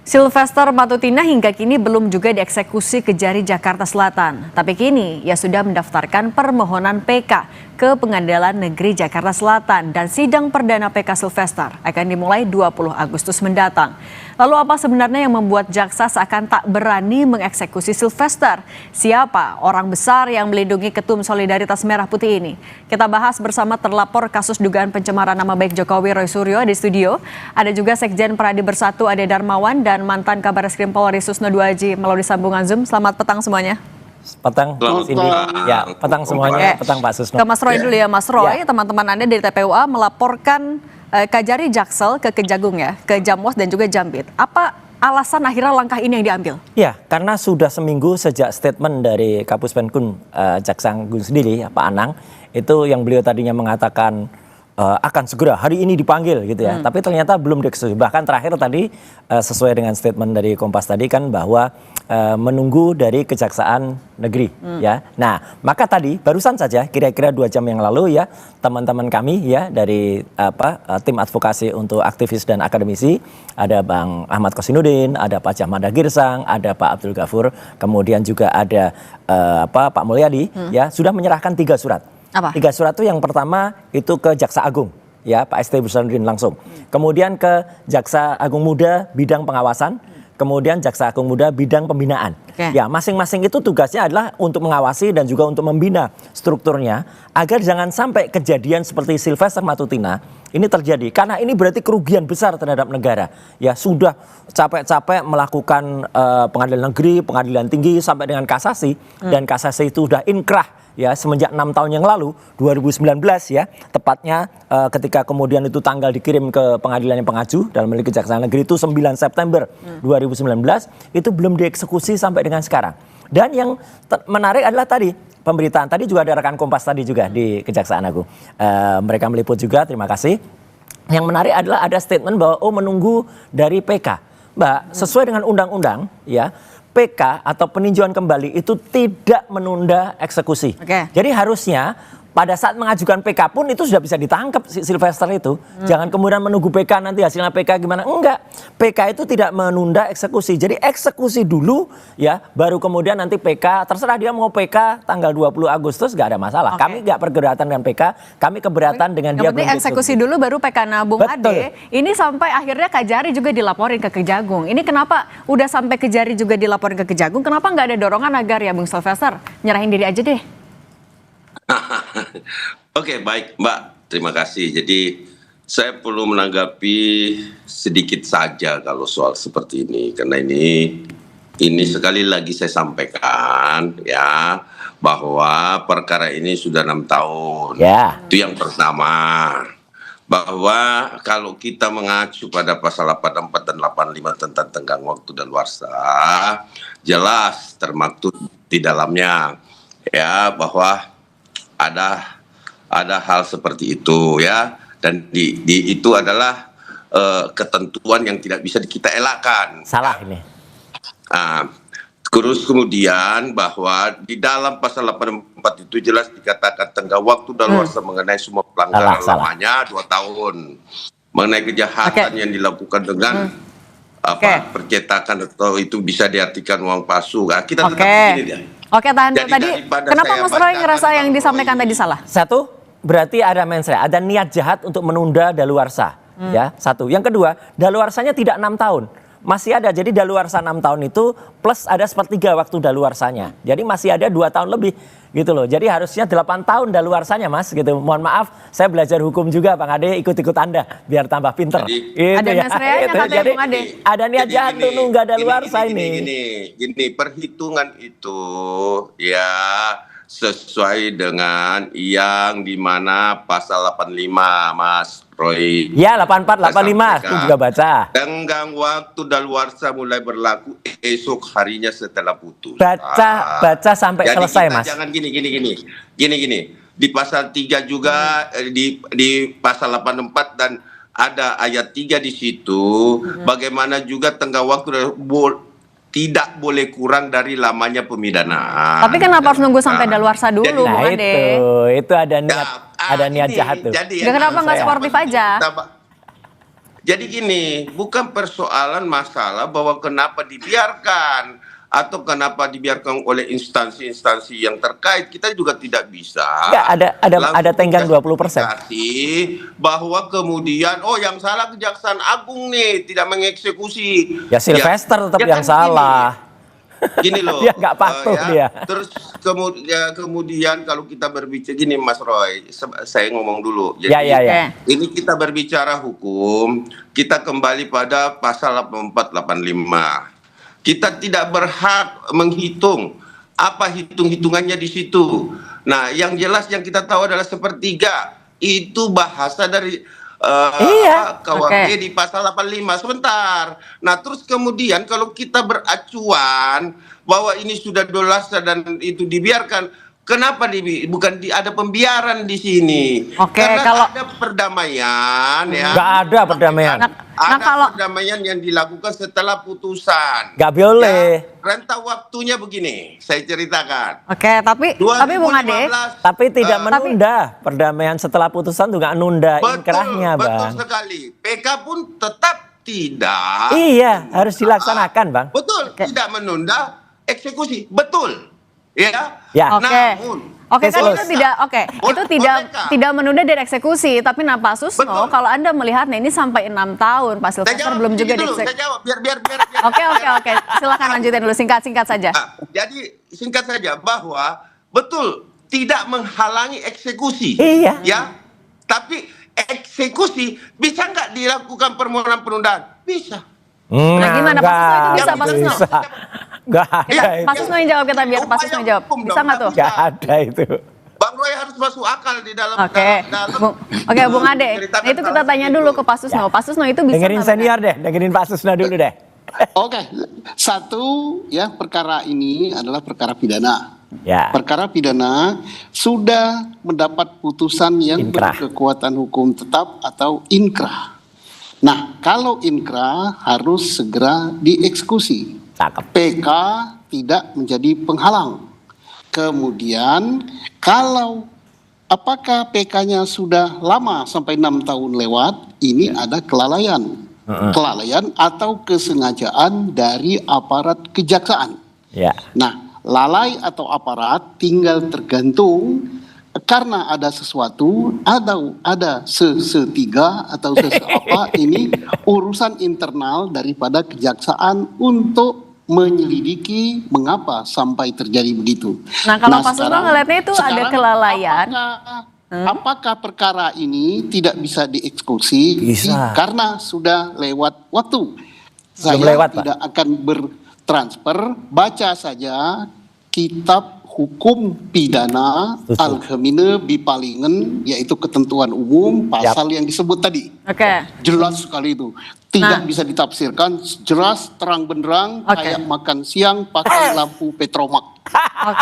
Sylvester Matutina hingga kini belum juga dieksekusi Kejari Jakarta Selatan. Tapi kini ia sudah mendaftarkan permohonan PK ke Pengadilan Negeri Jakarta Selatan dan sidang perdana PK Sylvester akan dimulai 20 Agustus mendatang. Lalu apa sebenarnya yang membuat jaksa seakan tak berani mengeksekusi Sylvester? Siapa orang besar yang melindungi Ketum Solidaritas Merah Putih ini? Kita bahas bersama terlapor kasus dugaan pencemaran nama baik Jokowi Roy Suryo di studio. Ada juga Sekjen Pradi Bersatu Ade Darmawan dan mantan Kabareskrim Polri Susno Duaji melalui sambungan Zoom. Selamat petang semuanya. Petang, Cindy. Ya, petang semuanya. Petang Pak Susno. Ke Mas Roy dulu ya, Mas Roy. Teman-teman Anda dari TPUA melaporkan Kajari Jaksel ke Kejagung ya, ke Jamwas dan juga Jambit. Apa alasan akhirnya langkah ini yang diambil? Ya, karena sudah seminggu sejak statement dari Kapus Penkun Jaksa Agung sendiri, Pak Anang, itu yang beliau tadinya mengatakan akan segera hari ini dipanggil gitu ya. Tapi ternyata belum dieksekusi. Bahkan terakhir tadi sesuai dengan statement dari Kompas tadi kan bahwa menunggu dari Kejaksaan Negeri ya. Nah, maka tadi barusan saja kira-kira 2 jam yang lalu ya teman-teman kami ya dari tim advokasi untuk aktivis dan akademisi, ada Bang Ahmad Kosinudin, ada Pak Jahmada Girsang, ada Pak Abdul Ghafur, kemudian juga ada Pak Mulyadi ya sudah menyerahkan 3 surat. Apa? 3 surat itu yang pertama itu ke Jaksa Agung ya Pak ST Burhanuddin langsung. Kemudian ke Jaksa Agung Muda bidang pengawasan, kemudian Jaksa Agung Muda bidang pembinaan. Ya, masing-masing itu tugasnya adalah untuk mengawasi dan juga untuk membina strukturnya agar jangan sampai kejadian seperti Sylvester Matutina ini terjadi. Karena ini berarti kerugian besar terhadap negara. Ya, sudah capek-capek melakukan pengadilan negeri, pengadilan tinggi sampai dengan kasasi dan kasasi itu sudah inkrah ya semenjak 6 tahun yang lalu 2019 ya tepatnya ketika kemudian itu tanggal dikirim ke pengadilan yang pengaju dalam hal Kejaksaan Negeri itu 9 September 2019 itu belum dieksekusi sampai dengan sekarang. Dan yang menarik adalah tadi pemberitaan tadi juga ada rekan Kompas tadi juga di Kejaksaan Agung mereka meliput juga, terima kasih. Yang menarik adalah ada statement bahwa menunggu dari PK. Mbak, sesuai dengan undang-undang ya PK atau peninjauan kembali itu tidak menunda eksekusi. Jadi harusnya pada saat mengajukan PK pun itu sudah bisa ditangkap si Sylvester itu. Jangan kemudian menunggu PK nanti hasilnya PK gimana. Enggak. PK itu tidak menunda eksekusi. Jadi eksekusi dulu ya baru kemudian nanti PK. Terserah dia mau PK tanggal 20 Agustus gak ada masalah. Kami gak keberatan dengan PK. Kami keberatan dengan dia belum eksekusi dulu baru PK nabung. Ade. Ini sampai akhirnya Kajari juga dilaporin ke Kejagung. Ini kenapa udah sampai Kejari juga dilaporin ke Kejagung? Kenapa nggak ada dorongan agar ya Bung Sylvester nyerahin diri aja deh? Oke, baik Mbak, terima kasih. Jadi saya perlu menanggapi sedikit saja kalau soal seperti ini, karena ini sekali lagi saya sampaikan ya bahwa perkara ini sudah 6 tahun. Itu yang pertama. Bahwa kalau kita mengacu pada pasal 84 dan 85 tentang tenggang waktu daluarsa, jelas termaktub di dalamnya ya bahwa ada hal seperti itu ya, dan itu adalah ketentuan yang tidak bisa kita elakkan. Salah ini. Terus kemudian bahwa di dalam pasal 84 itu jelas dikatakan tenggang waktu daluarsa mengenai semua pelanggaran lamanya 2 tahun. Mengenai kejahatan yang dilakukan dengan percetakan atau itu bisa diartikan uang palsu. Kita tetap begini dia. Tahan dulu tadi. Kenapa Mas Roy ngerasa yang disampaikan tadi salah? Satu, berarti ada mensreah, ada niat jahat untuk menunda daluarsa. Ya, satu. Yang kedua, daluarsanya tidak 6 tahun. Masih ada, jadi daluarsa 6 tahun itu plus ada 1/3 waktu daluarsanya. Jadi masih ada 2 tahun lebih gitu loh. Jadi harusnya 8 tahun daluarsanya Mas gitu. Mohon maaf, saya belajar hukum juga Bang Ade, ikut-ikut Anda biar tambah pinter. Ada mensreahnya katanya Bang Ade. Ada niat jahat untuk nunggah daluarsa ini. Gini, perhitungan itu ya sesuai dengan yang dimana pasal 85 Mas Roy. Ya 84, 85 aku juga baca. Tenggang waktu daluarsa mulai berlaku esok harinya setelah putus. Baca sampai jadi selesai Mas. Jangan gini. Di pasal 3 juga di pasal 84 dan ada ayat 3 di situ. Bagaimana juga tenggang waktu tidak boleh kurang dari lamanya pemidanaan. Tapi kenapa harus nunggu sampai daluarsa dulu, Bung Ade? Itu ada niat jahat tuh. Kenapa nggak sportif aja? Jadi gini, bukan persoalan masalah bahwa kenapa dibiarkan atau kenapa dibiarkan oleh instansi-instansi yang terkait. Kita juga tidak bisa. Enggak, ada tenggang 20%. Bahwa kemudian yang salah Kejaksaan Agung nih tidak mengeksekusi. Ya Sylvester tetap yang salah. Gini loh, dia nggak patuh dia. Terus kemudian kalau kita berbicara gini, Mas Roy, saya ngomong dulu. Jadi, ini kita berbicara hukum, kita kembali pada pasal 8485. Kita tidak berhak menghitung apa hitung-hitungannya di situ. Nah, yang jelas yang kita tahu adalah sepertiga itu bahasa dari KUHP di pasal 85. Sebentar. Nah, terus kemudian kalau kita beracuan bahwa ini sudah dolasa dan itu dibiarkan, kenapa ada pembiaran di sini? Karena kalau ada perdamaian ya. Nggak ada perdamaian. Ada perdamaian yang dilakukan setelah putusan. Nggak boleh. Ya, rentang waktunya begini, saya ceritakan. Tapi Bung Ade, tapi tidak menunda perdamaian setelah putusan juga nunda inkrahnya, Bang. Betul sekali. PK pun tetap tidak. Iya, harus dilaksanakan, Bang. Betul, tidak menunda eksekusi. Betul. Ya. Namun itu tidak menunda dari eksekusi, tapi Susno, kalau Anda melihatnya ini sampai 6 tahun, Pak Sylvester belum juga dieksekusi. Saya jawab, biar. Oke. Silakan lanjutin dulu, singkat saja. Jadi singkat saja bahwa betul tidak menghalangi eksekusi. Iya. Ya. Tapi eksekusi bisa nggak dilakukan permohonan penundaan? Bisa. Nah, gimana Pak Susno itu bisa, Pak Susno? Nggak ada itu. Pak Susno yang jawab, kita biar Pak Susno jawab. Bisa nggak tuh? Nggak ada itu. Bang Roy harus masuk akal di dalam. Oke, Bung Ade. Nah, itu kita tanya dulu ke Pak Susno. Pak Susno itu bisa. Dengerin senior deh, dengerin Pak Susno dulu deh. Oke, satu ya, perkara ini adalah perkara pidana. Ya. Perkara pidana sudah mendapat putusan yang berkekuatan hukum tetap atau inkrah. Nah, kalau inkrah harus segera dieksekusi. PK tidak menjadi penghalang. Kemudian apakah PK-nya sudah lama sampai 6 tahun lewat, ini ada kelalaian. Kelalaian atau kesengajaan dari aparat kejaksaan. Ya. Nah, lalai atau aparat tinggal tergantung karena ada sesuatu, ada setiga atau sesuatu ini urusan internal daripada kejaksaan untuk menyelidiki mengapa sampai terjadi begitu. Nah, kalau Pak Susno ngelihatnya itu ada kelalaian. Apakah perkara ini tidak bisa dieksekusi? Bisa. Karena sudah lewat waktu. Saya tidak akan bertransfer, baca saja kitab hukum pidana Al-Khamine Bipalingen, yaitu ketentuan umum pasal yang disebut tadi. Jelas sekali itu. Tidak bisa ditafsirkan, jelas terang benderang kayak makan siang pakai lampu petromak.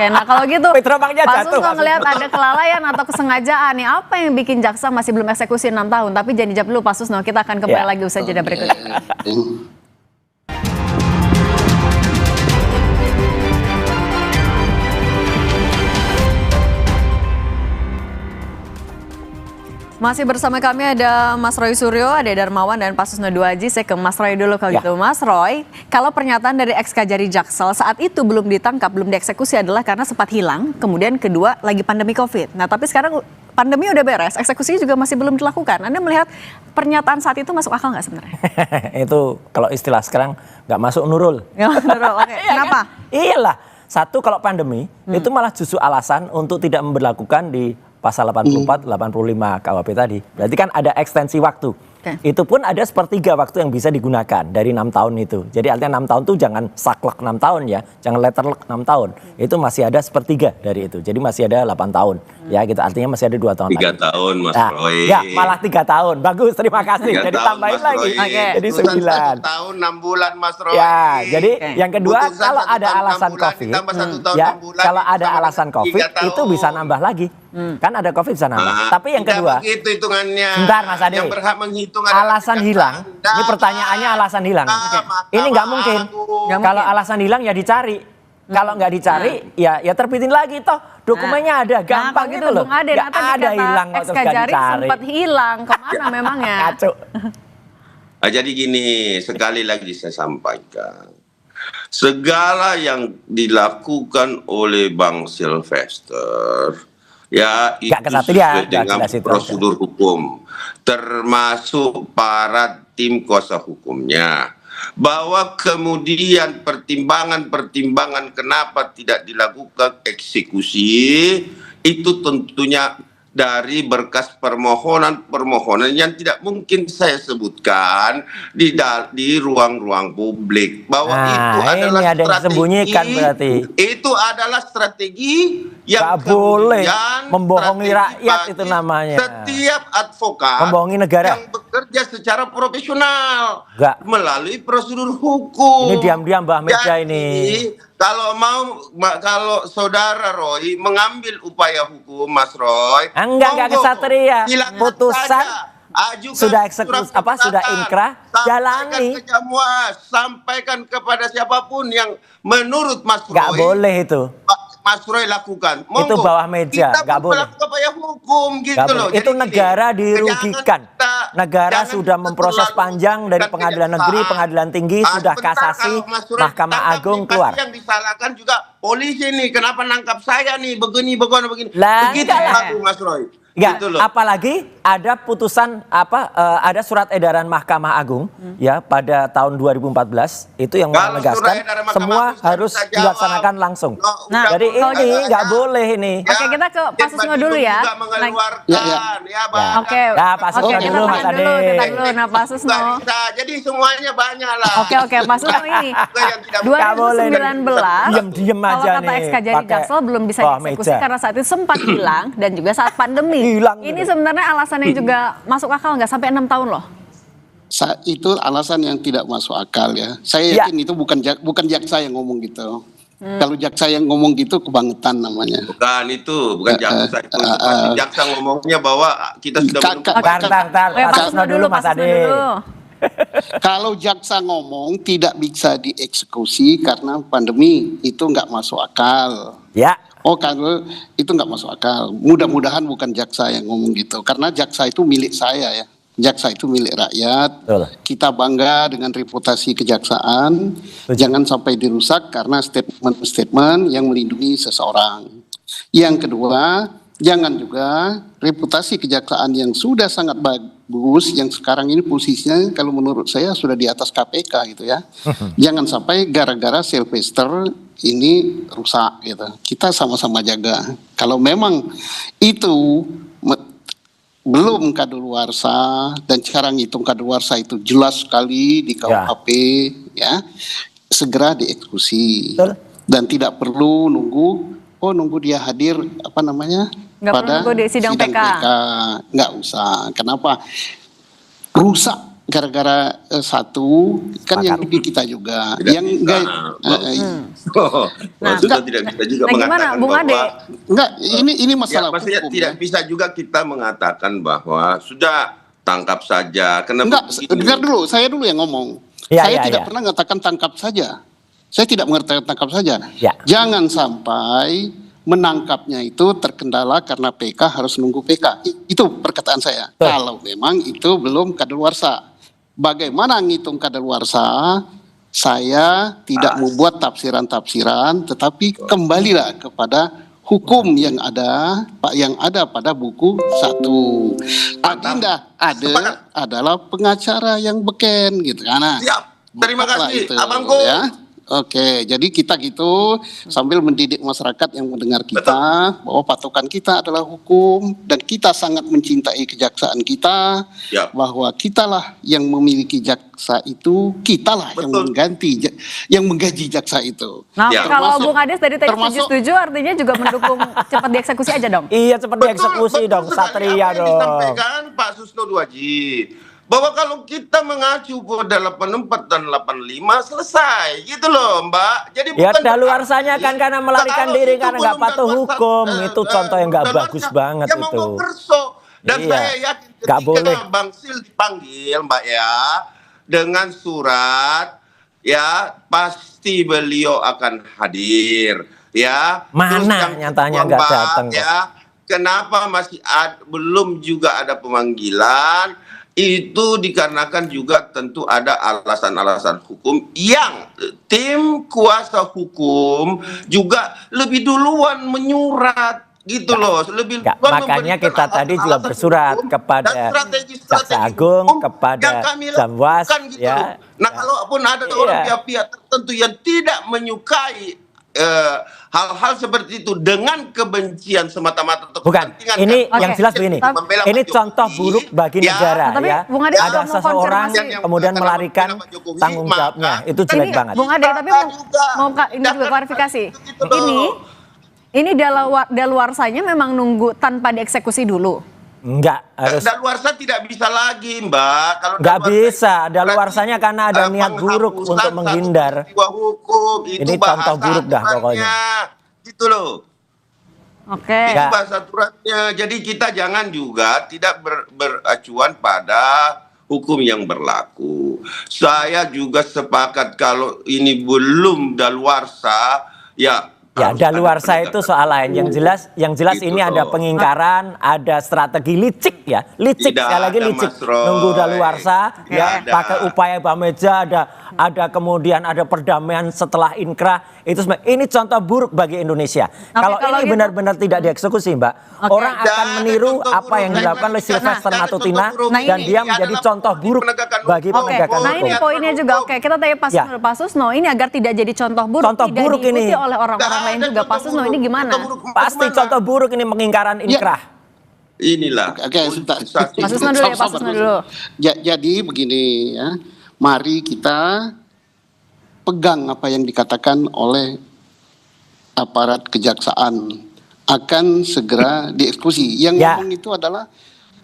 Nah kalau gitu Petromaknya Pak jatuh. Susno ngelihat ada kelalaian atau kesengajaan nih, apa yang bikin jaksa masih belum eksekusi 6 tahun? Tapi jangan dijawab dulu Pak Susno, kita akan kembali lagi usai jeda berikut. Masih bersama kami ada Mas Roy Suryo, ada Darmawan dan Pak Susno Duaji. Saya ke Mas Roy dulu kalau gitu. Mas Roy, kalau pernyataan dari ex-Kajari Jaksel saat itu belum ditangkap, belum dieksekusi adalah karena sempat hilang, kemudian kedua lagi pandemi COVID. Nah tapi sekarang pandemi udah beres, eksekusi juga masih belum dilakukan. Anda melihat pernyataan saat itu masuk akal nggak sebenarnya? Itu kalau istilah sekarang nggak masuk nurul. Kenapa? Iyalah, satu kalau pandemi itu malah justru alasan untuk tidak memberlakukan di pasal 84, 85 KUHP tadi. Berarti kan ada ekstensi waktu. Itu pun ada sepertiga waktu yang bisa digunakan dari 6 tahun itu. Jadi artinya 6 tahun itu jangan saklek 6 tahun ya. Jangan letterlek 6 tahun. Itu masih ada sepertiga dari itu. Jadi masih ada 8 tahun. Ya gitu, artinya masih ada 2 tahun 3 lagi. tahun Mas Roy. Ya malah 3 tahun. Bagus, terima kasih. Jadi tambahin lagi. Jadi 9. 1 tahun 6 bulan Mas Roy. Ya, jadi yang kedua kalau ada alasan COVID. Ya, kalau ada alasan COVID itu bisa nambah lagi. Kan ada COVID bisa nambah. Tapi yang kedua. Begitu hitungannya. Bentar Mas Ade. Yang berhak menghitung alasan hilang. Ini pertanyaannya alasan hilang. Ini nggak mungkin. Kalau alasan hilang ya dicari. Kalau nggak dicari ya terbitin lagi toh. Dokumennya ada, gampang gitu loh. Nggak ada hilang terus nggak dicari. Sempat hilang, kemana memangnya? Kacau. Jadi gini, sekali lagi saya sampaikan, segala yang dilakukan oleh Bang Sylvester, ya itu sesuai dengan prosedur hukum, termasuk para tim kuasa hukumnya. Bahwa kemudian pertimbangan kenapa tidak dilakukan eksekusi itu tentunya dari berkas permohonan yang tidak mungkin saya sebutkan di ruang-ruang publik, bahwa itu adalah ada yang disembunyikan berarti. Itu adalah strategi yang gak boleh membohongi rakyat, itu namanya. Setiap advokat membohongi negara yang bekerja secara profesional melalui prosedur hukum. Ini diam-diam Mbah Meja ini. Kalau saudara Roy mengambil upaya hukum, Mas Roy, enggak kesatria, putusan sudah eksekusi sudah inkrah, jalani. Sampaikan kepada siapapun yang menurut Mas Roy. Gak boleh itu. Mas Roy lakukan. Itu bawah meja, nggak boleh. Upaya hukum gitu loh. Itu negara dirugikan. Negara sudah memproses panjang dari pengadilan negeri, pengadilan tinggi, sudah kasasi, Mahkamah Agung keluar. Yang disalahkan juga polisi nih, kenapa nangkap saya nih, begini. Begitu Mas Roy. Gitu apalagi ada putusan ada surat edaran Mahkamah Agung ya pada tahun 2014 itu yang menegaskan semua harus dilaksanakan langsung. Nah, jadi ini nggak boleh ini. Oke, kita ke Pak Susno dulu ya. Oke. Nah, Pak Susno dulu Mas Ade. Nah, Pak Susno. Jadi semuanya banyak lah. Oke, Pak Susno ini 2019 diem aja nih. Kalau kata ex-Kajari Jaksel belum bisa dieksekusi karena saat itu sempat hilang dan juga saat pandemi. Ini sebenarnya alasannya juga masuk akal nggak sampai 6 tahun loh? Itu alasan yang tidak masuk akal ya. Saya yakin itu bukan jaksa yang ngomong gitu. Kalau jaksa yang ngomong gitu kebangetan namanya. Bukan jaksa itu. Jaksa ngomongnya bahwa kita sudah Pak Susno dulu Mas Ade. Kalau jaksa ngomong tidak bisa dieksekusi karena pandemi, itu nggak masuk akal. Ya. Kalau itu nggak masuk akal. Mudah-mudahan bukan jaksa yang ngomong gitu. Karena jaksa itu milik saya ya. Jaksa itu milik rakyat. Betul. Kita bangga dengan reputasi kejaksaan. Betul. Jangan sampai dirusak karena statement-statement yang melindungi seseorang. Yang kedua, jangan juga reputasi kejaksaan yang sudah sangat bagus, yang sekarang ini posisinya kalau menurut saya sudah di atas KPK gitu ya. Jangan sampai gara-gara Sylvester ini rusak gitu. Kita sama-sama jaga. Kalau memang itu belum kadaluarsa dan sekarang hitung kadaluarsa itu jelas sekali di KUHP ya, segera dieksekusi. Dan tidak perlu nunggu dia hadir nggak pada perlu di sidang PK. Nggak usah. Kenapa? Rusak gara-gara satu kan yang lebih kita juga yang enggak tidak bisa juga mengatakan Bung Ade? Enggak, ini masalah hukum. Tidak bisa juga kita mengatakan bahwa sudah tangkap saja. Enggak, dengar dulu, saya dulu yang ngomong. Saya tidak pernah mengatakan tangkap saja. Saya tidak mengatakan tangkap saja. Jangan sampai menangkapnya itu terkendala karena PK harus nunggu PK. Itu perkataan saya. Kalau memang itu belum kadaluarsa. Bagaimana ngitung kadaluarsa? Saya tidak membuat tafsiran-tafsiran, tetapi kembalilah kepada hukum yang ada pada buku 1. Adinda adalah pengacara yang beken gitu kan. Siap. Terima kasih, Abangku. Ya. Oke, jadi kita gitu sambil mendidik masyarakat yang mendengar kita bahwa patokan kita adalah hukum dan kita sangat mencintai kejaksaan kita, bahwa kitalah yang memiliki jaksa itu, kitalah yang menggaji jaksa itu. Nah, kalau Bung Ades dari teks setuju artinya juga mendukung cepat dieksekusi aja dong. Iya, cepat dieksekusi dong, Satria dong. Disampaikan Pak Susno Duaji, bahwa kalau kita mengacu pada 84 dan 85 selesai gitu loh Mbak. Jadi ya daluarsanya kan karena melarikan diri karena nggak patuh hukum. Itu contoh yang nggak bagus banget itu. Dan saya yakin ketika Bang Sil dipanggil Mbak ya dengan surat ya pasti beliau akan hadir ya. Mana nyatanya nggak datang ya. Kenapa masih belum juga ada pemanggilan? itu dikarenakan juga tentu ada alasan-alasan hukum yang tim kuasa hukum juga lebih duluan menyurat gitu loh, lebih duluan makanya memberikan kita tadi juga alasan-alasan bersurat hukum kepada dan strategi-strategi Jaksa Agung, hukum kepada yang kami Jamwas, lakukan gitu ya. loh. Nah, kalaupun ada orang pihak-pihak tertentu yang tidak menyukai hal-hal seperti itu dengan kebencian semata-mata atau bukan, kepentingan ini Oke. yang jelas begini, membela ini Pak contoh Jokowi, buruk bagi ya, negara tapi ya. Bung Ade Ada mau seseorang konfirmasi. kemudian melarikan Pak Jokowi, tanggung jawabnya, maka itu jelek Ini banget. Bung Ade, tapi ini juga klarifikasi. Ini daluarsanya memang nunggu tanpa dieksekusi dulu. Enggak, harus Daluarsa tidak bisa lagi, Mbak. Kalau enggak daluarsa bisa. itu Daluarsanya berarti, karena ada niat buruk penghapusan untuk satu menghindar. peristiwa hukum. Itu Ini bahasa contoh buruk dah aturannya. pokoknya. Gitu loh. Oke. Itu Ya. bahasa aturannya. Jadi kita jangan juga tidak beracuan pada hukum yang berlaku. Saya juga sepakat kalau ini belum daluarsa, ya. Ya, harus ada daluarsa itu penegakan soal lain. Yang jelas Gitu ini ada loh. pengingkaran, ada strategi licik ya. Licik, Tidak sekali lagi ada, licik. Mas Roy. Nunggu daluarsa, ya, Tidak ada. pakai upaya Bameja, ada kemudian ada perdamaian setelah inkrah. Itu ini contoh buruk bagi Indonesia. Kalau kalau ini gitu- benar-benar tidak dieksekusi, Mbak, Oke. orang akan Tidak ada meniru contoh apa buruk. yang dilakukan oleh Sylvester Nah, Matutina contoh buruk dan ini dia menjadi adalah contoh buruk penegakan bagi hukum. Oke, penegakan nah hukum. ini poinnya juga. Oke, kita tanya Pak Ya. Susno. Pak Susno, ini agar tidak jadi contoh buruk, Contoh tidak buruk diikuti ini. oleh orang-orang lain juga. Pak Susno, ini gimana? Pasti contoh buruk ini pengingkaran inkrah. Inilah. Oke, sebentar. Pak Susno dulu ya, Pak Susno dulu. Jadi begini ya, mari kita pegang apa yang dikatakan oleh aparat kejaksaan akan segera dieksekusi. Yang Ya. ngomong itu adalah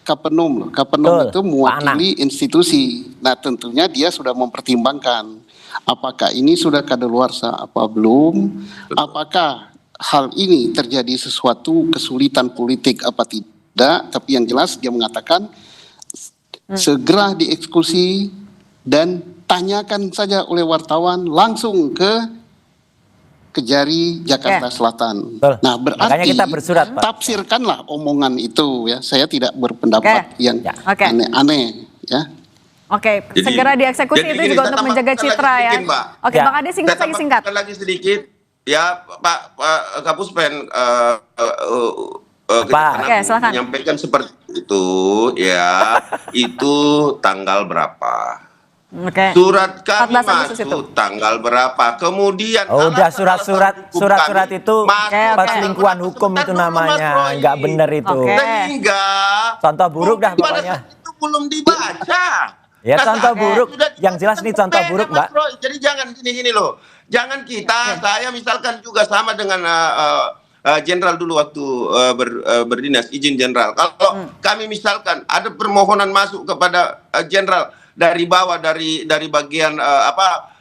Kapenum loh. Kapenum Betul, itu mewakili institusi. Nah, tentunya dia sudah mempertimbangkan apakah ini sudah kadaluarsa apa belum, apakah hal ini terjadi sesuatu kesulitan politik apa tidak, tapi yang jelas dia mengatakan segera dieksekusi dan tanyakan saja oleh wartawan langsung ke Kejari Jakarta Selatan. Betul. Nah, Makanya berarti kita bersurat, Pak. tafsirkanlah omongan itu ya. Saya tidak berpendapat yang Ya. Oke. aneh-aneh ya. Oke, Jadi- segera dieksekusi jadi itu gini, juga saya untuk menjaga tambahkan citra lagi ya. sedikit, Mbak. Oke, Ya. Bang Ade singkat Saya lagi singkat. tambahkan lagi sedikit, ya Pak Kapuspen Kejaksaan Oke, Agung silakan. menyampaikan seperti itu, ya itu tanggal berapa? Oke. Surat kami 14 Agustus itu. masuk tanggal berapa? Kemudian Oh, udah alasan-alasan surat-surat hukum surat-surat kami itu masuk Oke, oke. perselingkuhan hukum Sebentar itu dulu, Mas namanya, Roy. nggak bener itu. Oke. Sehingga Contoh buruk dah mungkin pada pokoknya. saat itu belum dibaca. Ya, Nah, contoh saat buruk. itu sudah Yang jelas ini contoh beda, buruk, Mas Mbak. Roy. Jadi jangan gini-gini loh. Jangan kita, saya misalkan juga sama dengan jenderal dulu waktu berdinas, izin jenderal. Kalau kami misalkan ada permohonan masuk kepada jenderal dari bawah, dari bagian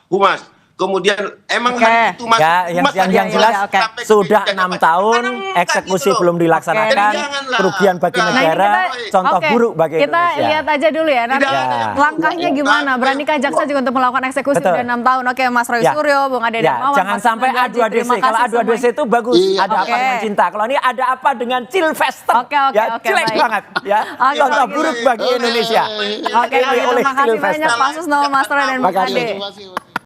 humas. Kemudian emang Oke. hari itu masuk Ya, humas yang hari jelas itu oke. sampai ke sudah meja 6 jabatan. tahun Mana enggak eksekusi gitu loh. belum dilaksanakan, Jadi janganlah. kerugian bagi Nah, Nah, ini negara, kita- contoh oke, buruk bagi kita Indonesia. lihat aja dulu ya. Nanti Tidak ada yang langkahnya buruk. gimana? Beranikah jaksa juga untuk melakukan eksekusi Betul. udah 6 tahun? Oke, Mas Roy Ya. Suryo, Bung Ade Ya, Darmawan, jangan Mas sampai Susno Gaji, A2DC. terima Kalau kasih A2DC semuanya. itu bagus, Iya. ada apa Oke. dengan cinta. Kalau ini ada apa dengan Sylvester? Oke, oke, ya, oke, jelek baik. banget. Ya, Oke, contoh baik. buruk bagi Indonesia. Oke, kalau gitu Oleh makasih Sylvester. banyak Pak Susno, Mas Roy dan Bung Makasih. Ade. Terima kasih.